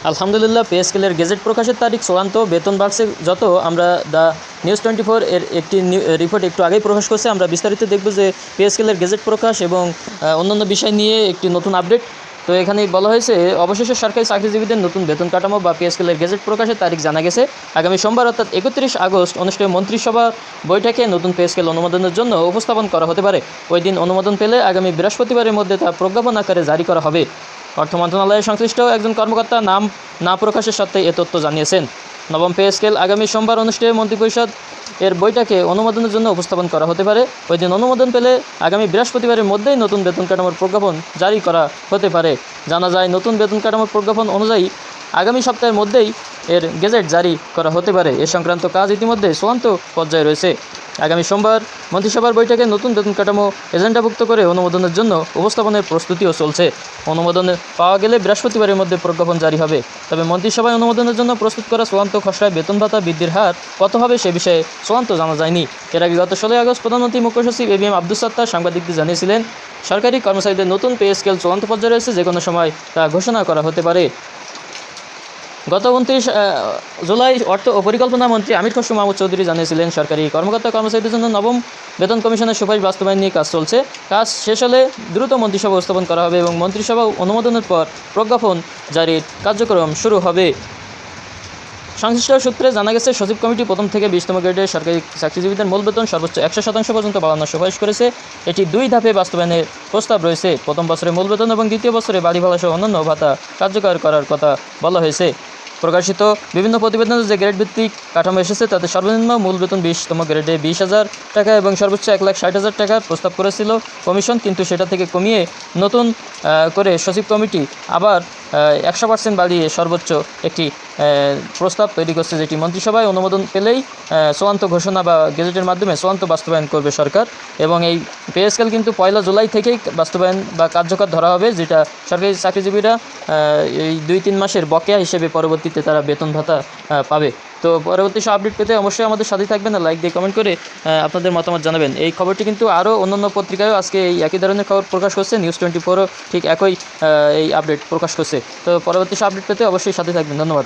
আলহামদুলিল্লাহ, পে স্কেলের গেজেট প্রকাশের তারিখ চূড়ান্ত। বেতন বাড়ছে যত, আমরা দ্য নিউজ 24 এর একটি রিপোর্ট একটু আগেই প্রকাশ করছে। আমরা বিস্তারিত দেখব যে পে স্কেলের গেজেট প্রকাশ এবং অন্যান্য বিষয় নিয়ে একটি নতুন আপডেট। তো এখানে বলা হয়েছে, অবশেষে সরকারি চাকরিজীবীদের নতুন বেতন কাঠামো বা পে স্কেলের গেজেট প্রকাশের তারিখ জানা গেছে। আগামী সোমবার অর্থাৎ 31 আগস্ট অনুষ্ঠেয় মন্ত্রিসভা বৈঠকে নতুন পে স্কেল অনুমোদনের জন্য উপস্থাপন করা হতে পারে। ওই দিন অনুমোদন পেলে আগামী বৃহস্পতিবারের মধ্যে তা প্রজ্ঞাপন আকারে জারি করা হবে। অর্থ মন্ত্রণালয়ের সংশ্লিষ্ট একজন কর্মকর্তা নাম না প্রকাশের সত্ত্বে এ তথ্য জানিয়েছেন। নবম পে স্কেল আগামী সোমবার অনুষ্ঠেয় মন্ত্রিপরিষদ এর বৈঠকে অনুমোদনের জন্য উপস্থাপন করা হতে পারে। ওই দিন অনুমোদন পেলে আগামী বৃহস্পতিবারের মধ্যেই নতুন বেতন কাঠামোর প্রজ্ঞাপন জারি করা হতে পারে। জানা যায়, নতুন বেতন কাঠামোর প্রজ্ঞাপন অনুযায়ী আগামী সপ্তাহের মধ্যেই এর গেজেট জারি করা হতে পারে। এ সংক্রান্ত কাজ ইতিমধ্যে চূড়ান্ত পর্যায়ে রয়েছে। আগামী সোমবার মন্ত্রিসভার বৈঠকে নতুন বেতন কাঠামো এজেন্ডাভুক্ত করে অনুমোদনের জন্য উপস্থাপনের প্রস্তুতিও চলছে। অনুমোদন পাওয়া গেলে বৃহস্পতিবারের মধ্যে প্রজ্ঞাপন জারি হবে। তবে মন্ত্রিসভায় অনুমোদনের জন্য প্রস্তুত করা চূড়ান্ত খসড়ায় বেতন ভাতা বৃদ্ধির হার কত হবে সে বিষয়ে চূড়ান্ত জানা যায়নি। এর আগে গত 16 আগস্ট প্রধানমন্ত্রী মুখ্য সচিব এবিএম আব্দুস সাত্তার সাংবাদিকদের জানিয়েছিলেন, সরকারি কর্মচারীদের নতুন পে স্কেল চূড়ান্ত পর্যায়ে রয়েছে, যে কোনো সময় তা ঘোষণা করা হতে পারে। গত 29 জুলাই অর্থ ও পরিকল্পনা মন্ত্রী আমির খসরু মাহমুদ চৌধুরী জানিয়েছিলেন, সরকারি কর্মচারীদের জন্য নবম বেতন কমিশনের সুপারিশ বাস্তবায়ন নিয়ে কাজ চলছে। কাজ শেষ হলে দ্রুত মন্ত্রিসভা উপস্থাপন করা হবে এবং মন্ত্রিসভা অনুমোদনের পর প্রজ্ঞাপন জারির কার্যক্রম শুরু হবে। সংশ্লিষ্ট সূত্রে জানা গেছে, সচিব কমিটি প্রথম থেকে 20তম গ্রেডের সরকারি চাকরিজীবীদের মূল বেতন সর্বোচ্চ 100% পর্যন্ত বাড়ানোর সুপারিশ করেছে। এটি 2 ধাপে বাস্তবায়নের প্রস্তাব রয়েছে। প্রথম বছরে মূল বেতন এবং দ্বিতীয় বছরে বাড়ি ভাড়া সহ অন্যান্য ভাতা কার্যকর করার কথা বলা হয়েছে। প্রকাশিত বিভিন্ন প্রতিবেদনে যে গ্রেড ভিত্তিক কাঠামো এসেছে তাতে সর্বনিম্ন মূল বেতন 20তম গ্রেডে 20,000 টাকা এবং সর্বোচ্চ 1,60,000 টাকার প্রস্তাব করেছিল কমিশন, কিন্তু সেটা থেকে কমিয়ে নতুন করে সচিব কমিটি আবার 100% বাড়িয়ে সর্বোচ্চ একটি প্রস্তাব তৈরি করছে, যেটি মন্ত্রিসভায় অনুমোদন পেলেই চূড়ান্ত ঘোষণা বা গেজেটের মাধ্যমে চূড়ান্ত বাস্তবায়ন করবে সরকার। এবং এই পে স্কেল কিন্তু 1 জুলাই থেকেই বাস্তবায়ন বা কার্যকর ধরা হবে, যেটা সরকারি চাকরিজীবীরা এই 2-3 মাসের বকেয়া হিসেবে পরবর্তীতে তারা বেতন ভাতা পাবে। তো পরবর্তী সব আপডেট পেতে অবশ্যই আমাদের সাথে থাকবেন, লাইক দিয়ে কমেন্ট করে আপনাদের মতামত জানাবেন। এই খবরটি কিন্তু আরও অন্যান্য পত্রিকায়ও আজকে এই একই ধরনের খবর প্রকাশ করছে। নিউজ 24ও ঠিক একই এই আপডেট প্রকাশ করছে। তো পরবর্তী সব আপডেট পেতে অবশ্যই সাথে থাকবেন। ধন্যবাদ।